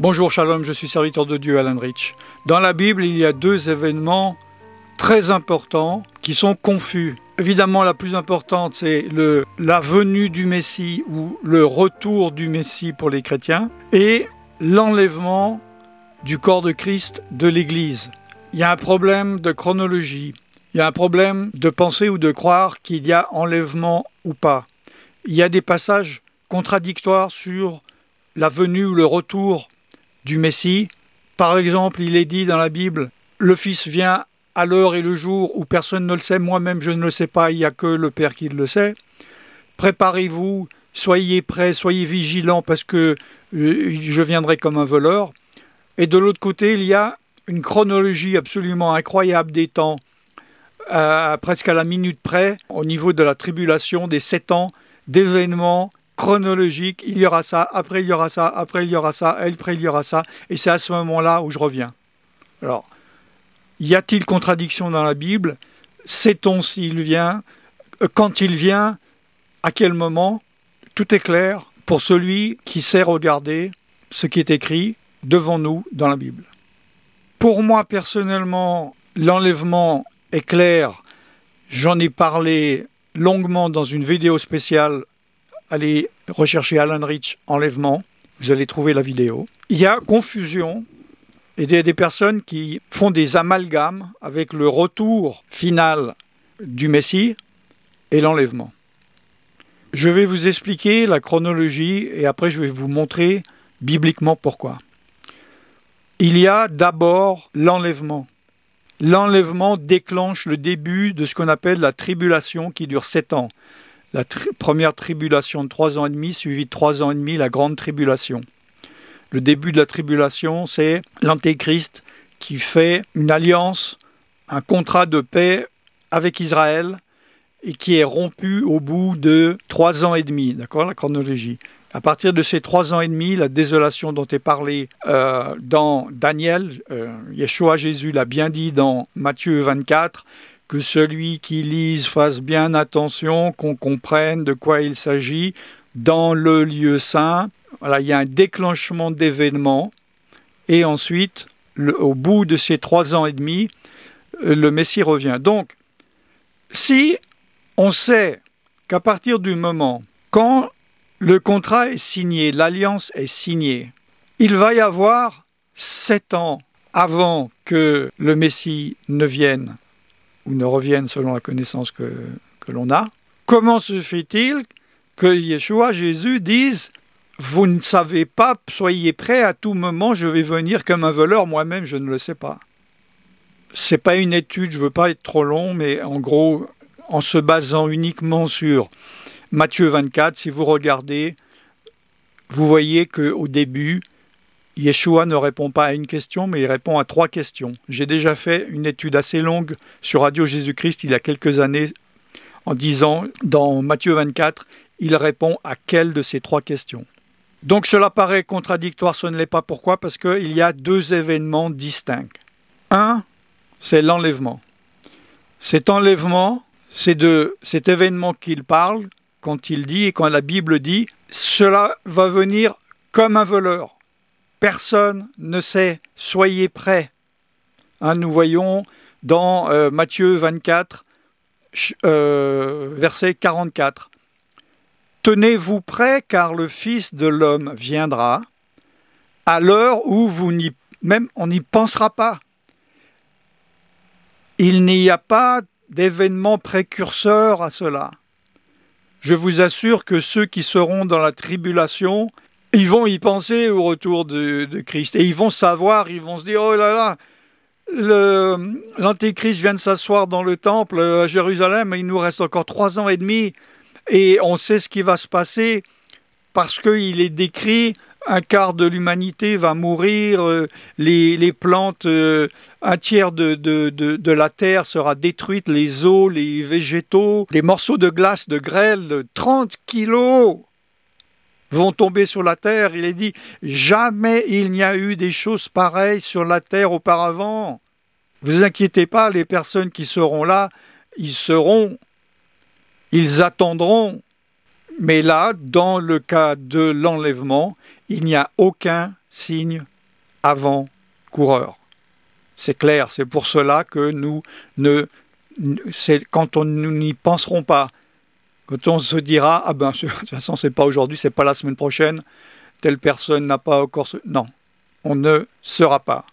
Bonjour, shalom, je suis serviteur de Dieu, Alan Rich. Dans la Bible, il y a deux événements très importants qui sont confus. Évidemment, la plus importante, c'est la venue du Messie ou le retour du Messie pour les chrétiens et l'enlèvement du corps de Christ de l'Église. Il y a un problème de chronologie. Il y a un problème de penser ou de croire qu'il y a enlèvement ou pas. Il y a des passages contradictoires sur la venue ou le retour du Messie. Par exemple, il est dit dans la Bible, le Fils vient à l'heure et le jour où personne ne le sait, moi-même je ne le sais pas, il n'y a que le Père qui le sait. Préparez-vous, soyez prêts, soyez vigilants parce que je viendrai comme un voleur. Et de l'autre côté, il y a une chronologie absolument incroyable des temps, presque à la minute près, au niveau de la tribulation, des 7 ans d'événements chronologiques. Il y aura ça, après il y aura ça, après il y aura ça, après il y aura ça. Et c'est à ce moment-là où je reviens. Alors, y a-t-il contradiction dans la Bible? Sait-on s'il vient? Quand il vient? À quel moment? Tout est clair pour celui qui sait regarder ce qui est écrit devant nous dans la Bible. Pour moi, personnellement, l'enlèvement est clair. J'en ai parlé longuement dans une vidéo spéciale. Allez rechercher Alan Rich enlèvement. Vous allez trouver la vidéo. Il y a confusion. Et il y a des personnes qui font des amalgames avec le retour final du Messie et l'enlèvement. Je vais vous expliquer la chronologie et après je vais vous montrer bibliquement pourquoi. Il y a d'abord l'enlèvement. L'enlèvement déclenche le début de ce qu'on appelle la tribulation qui dure 7 ans. La première tribulation de 3 ans et demi, suivie de 3 ans et demi, la grande tribulation. Le début de la tribulation, c'est l'Antéchrist qui fait une alliance, un contrat de paix avec Israël et qui est rompu au bout de 3 ans et demi, d'accord, la chronologie. À partir de ces 3 ans et demi, la désolation dont est parlé dans Daniel, Yeshua Jésus l'a bien dit dans Matthieu 24, que celui qui lise fasse bien attention, qu'on comprenne de quoi il s'agit dans le lieu saint. Voilà, il y a un déclenchement d'événements et ensuite, au bout de ces 3 ans et demi, le Messie revient. Donc, si on sait qu'à partir du moment quand le contrat est signé, l'alliance est signée, il va y avoir 7 ans avant que le Messie ne vienne ou ne revienne selon la connaissance que l'on a. Comment se fait-il que Yeshua, Jésus, dise « Vous ne savez pas, soyez prêts à tout moment, je vais venir comme un voleur, moi-même je ne le sais pas. » Ce n'est pas une étude, je ne veux pas être trop long, mais en gros, en se basant uniquement sur Matthieu 24, si vous regardez, vous voyez qu'au début, Yeshua ne répond pas à une question, mais il répond à 3 questions. J'ai déjà fait une étude assez longue sur Radio Jésus-Christ il y a quelques années, en disant, dans Matthieu 24, il répond à quelle de ces 3 questions. Donc cela paraît contradictoire, ce ne l'est pas. Pourquoi? Parce qu'il y a 2 événements distincts. Un, c'est l'enlèvement. Cet enlèvement, c'est de cet événement qu'il parle quand il dit, et quand la Bible dit, cela va venir comme un voleur. Personne ne sait, soyez prêts. Nous voyons dans Matthieu 24, verset 44. Tenez-vous prêts, car le Fils de l'homme viendra à l'heure où on n'y pensera pas. Il n'y a pas d'événement précurseur à cela. Je vous assure que ceux qui seront dans la tribulation, ils vont y penser au retour de Christ. Et ils vont savoir, ils vont se dire, oh là là, l'Antéchrist vient de s'asseoir dans le temple à Jérusalem, il nous reste encore 3 ans et demi. Et on sait ce qui va se passer parce qu'il est décrit, un quart de l'humanité va mourir, les plantes, un tiers de la terre sera détruite, les eaux, les végétaux, des morceaux de glace, de grêle de 30 kilos vont tomber sur la terre. Il est dit, jamais il n'y a eu des choses pareilles sur la terre auparavant. Ne vous inquiétez pas, les personnes qui seront là, ils attendront. Mais là, dans le cas de l'enlèvement, il n'y a aucun signe avant-coureurs. C'est clair, c'est pour cela que quand nous n'y penserons pas, quand on se dira, ah ben, de toute façon, c'est pas aujourd'hui, c'est pas la semaine prochaine, telle personne n'a pas encore... Non, on ne sera pas.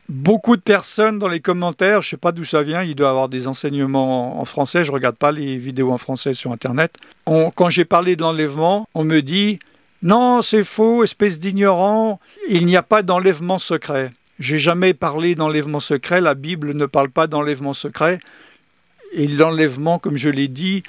Beaucoup de personnes dans les commentaires, je ne sais pas d'où ça vient, il doit y avoir des enseignements en français, je ne regarde pas les vidéos en français sur Internet. Quand j'ai parlé de l'enlèvement, on me dit « Non, c'est faux, espèce d'ignorant, il n'y a pas d'enlèvement secret. » J'ai jamais parlé d'enlèvement secret, la Bible ne parle pas d'enlèvement secret. Et l'enlèvement, comme je l'ai dit,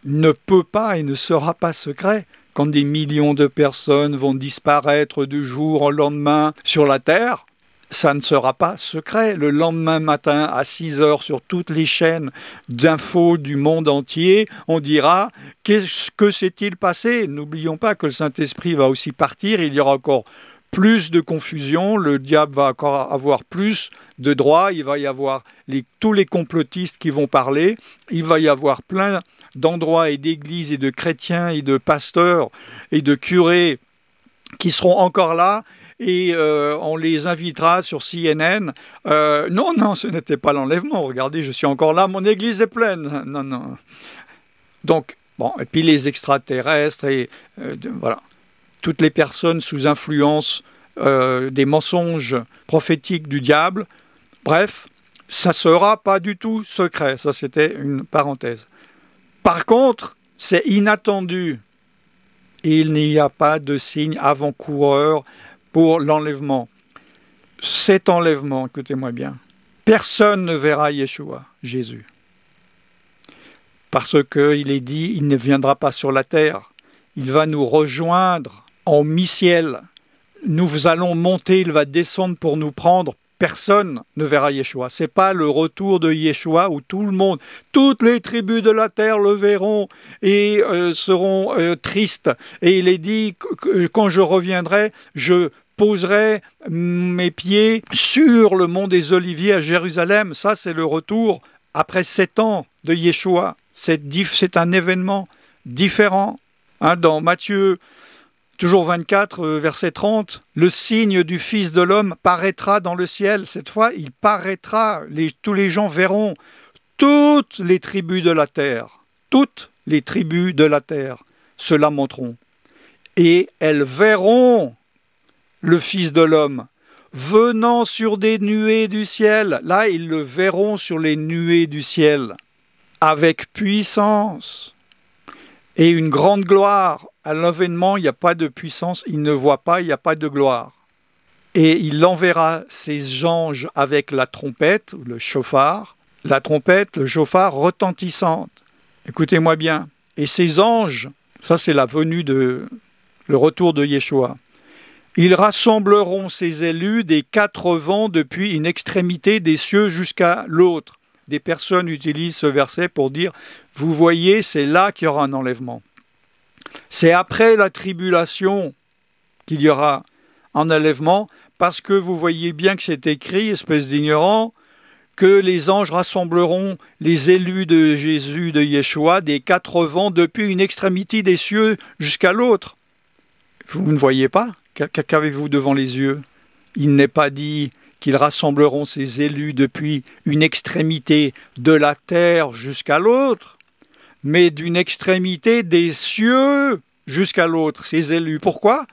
ne peut pas et ne sera pas secret. Quand des millions de personnes vont disparaître du jour au lendemain sur la terre, ça ne sera pas secret. Le lendemain matin, à 6 heures, sur toutes les chaînes d'infos du monde entier, on dira « Qu'est-ce que s'est-il passé ?» N'oublions pas que le Saint-Esprit va aussi partir, il y aura encore plus de confusion, le diable va encore avoir plus de droits, il va y avoir tous les complotistes qui vont parler, il va y avoir plein d'endroits et d'églises et de chrétiens et de pasteurs et de curés qui seront encore là, et on les invitera sur CNN. Non, ce n'était pas l'enlèvement. Regardez, je suis encore là, mon église est pleine. Non. Donc, bon, et puis les extraterrestres, et voilà. Toutes les personnes sous influence des mensonges prophétiques du diable. Bref, ça ne sera pas du tout secret. Ça, c'était une parenthèse. Par contre, c'est inattendu. Il n'y a pas de signe avant-coureur pour l'enlèvement. Cet enlèvement, écoutez-moi bien, personne ne verra Yeshua, Jésus. Parce qu'il est dit, il ne viendra pas sur la terre. Il va nous rejoindre en mi-ciel. Nous allons monter, il va descendre pour nous prendre. Personne ne verra Yeshua. Ce n'est pas le retour de Yeshua où tout le monde, toutes les tribus de la terre le verront et seront tristes. Et il est dit, quand je reviendrai, je poserai mes pieds sur le mont des Oliviers à Jérusalem. Ça, c'est le retour après 7 ans de Yeshua. C'est un événement différent. Dans Matthieu, toujours 24, verset 30, le signe du Fils de l'homme paraîtra dans le ciel. Cette fois, il paraîtra, tous les gens verront, toutes les tribus de la terre, toutes les tribus de la terre se lamenteront. Et elles verront le Fils de l'homme venant sur des nuées du ciel. Là, ils le verront sur les nuées du ciel, avec puissance et une grande gloire. À l'avènement, il n'y a pas de puissance, il ne voit pas, il n'y a pas de gloire. Et il enverra ses anges avec la trompette, le chauffard, la trompette, le chauffard retentissante. Écoutez-moi bien. Et ces anges, ça c'est la venue le retour de Yeshua. Ils rassembleront ses élus des 4 vents depuis une extrémité des cieux jusqu'à l'autre. Des personnes utilisent ce verset pour dire, vous voyez, c'est là qu'il y aura un enlèvement. C'est après la tribulation qu'il y aura un enlèvement, parce que vous voyez bien que c'est écrit, espèce d'ignorant, que les anges rassembleront les élus de Jésus, de Yeshua, des 4 vents depuis une extrémité des cieux jusqu'à l'autre. Vous ne voyez pas? Qu'avez-vous devant les yeux? Il n'est pas dit qu'ils rassembleront ces élus depuis une extrémité de la terre jusqu'à l'autre, mais d'une extrémité des cieux jusqu'à l'autre, ces élus. Pourquoi?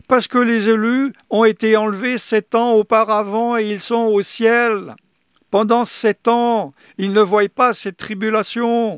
Parce que les élus ont été enlevés 7 ans auparavant et ils sont au ciel. Pendant 7 ans, ils ne voient pas cette tribulation.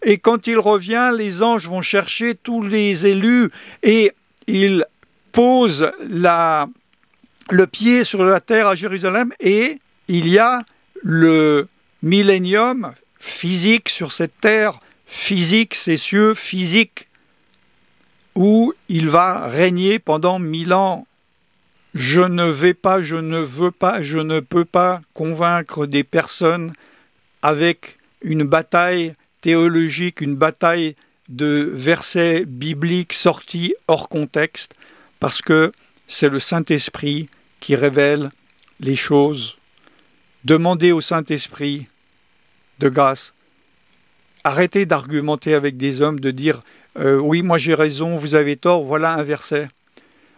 Et quand il revient, les anges vont chercher tous les élus et ils posent le pied sur la terre à Jérusalem et il y a le millénium physique sur cette terre, physique, ces cieux physiques, où il va régner pendant 1000 ans. Je ne vais pas, je ne veux pas, je ne peux pas convaincre des personnes avec une bataille théologique, une bataille de versets bibliques sortis hors contexte, parce que c'est le Saint-Esprit qui révèle les choses. Demandez au Saint-Esprit de grâce. Arrêtez d'argumenter avec des hommes, de dire oui, moi j'ai raison, vous avez tort, voilà un verset.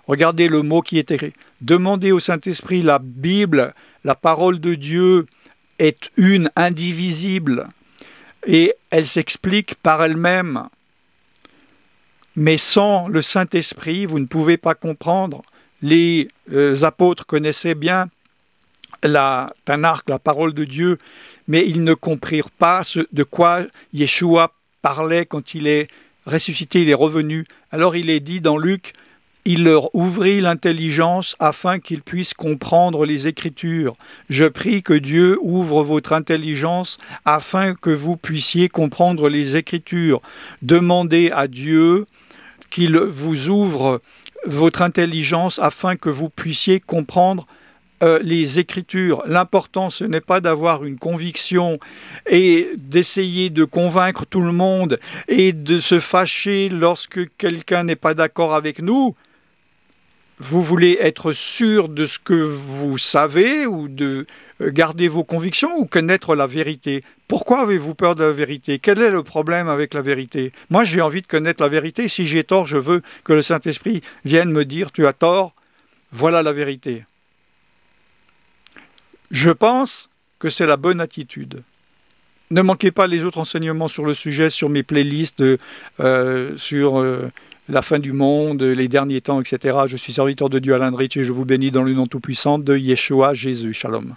Regardez le mot qui est écrit. Demandez au Saint-Esprit. La Bible, la parole de Dieu, est une, indivisible, et elle s'explique par elle-même. Mais sans le Saint-Esprit, vous ne pouvez pas comprendre. Les apôtres connaissaient bien la Tanakh, la parole de Dieu, mais ils ne comprirent pas de quoi Yeshua parlait quand il est ressuscité, il est revenu. Alors il est dit dans Luc, il leur ouvrit l'intelligence afin qu'ils puissent comprendre les Écritures. Je prie que Dieu ouvre votre intelligence afin que vous puissiez comprendre les Écritures. Demandez à Dieu qu'il vous ouvre votre intelligence afin que vous puissiez comprendre les Écritures. L'important, ce n'est pas d'avoir une conviction et d'essayer de convaincre tout le monde et de se fâcher lorsque quelqu'un n'est pas d'accord avec nous. Vous voulez être sûr de ce que vous savez ou de garder vos convictions ou connaître la vérité? Pourquoi avez-vous peur de la vérité? Quel est le problème avec la vérité? Moi, j'ai envie de connaître la vérité. Si j'ai tort, je veux que le Saint-Esprit vienne me dire « tu as tort, voilà la vérité ». Je pense que c'est la bonne attitude. Ne manquez pas les autres enseignements sur le sujet, sur mes playlists, sur la fin du monde, les derniers temps, etc. Je suis serviteur de Dieu Alan Rich et je vous bénis dans le nom tout-puissant de Yeshua Jésus. Shalom.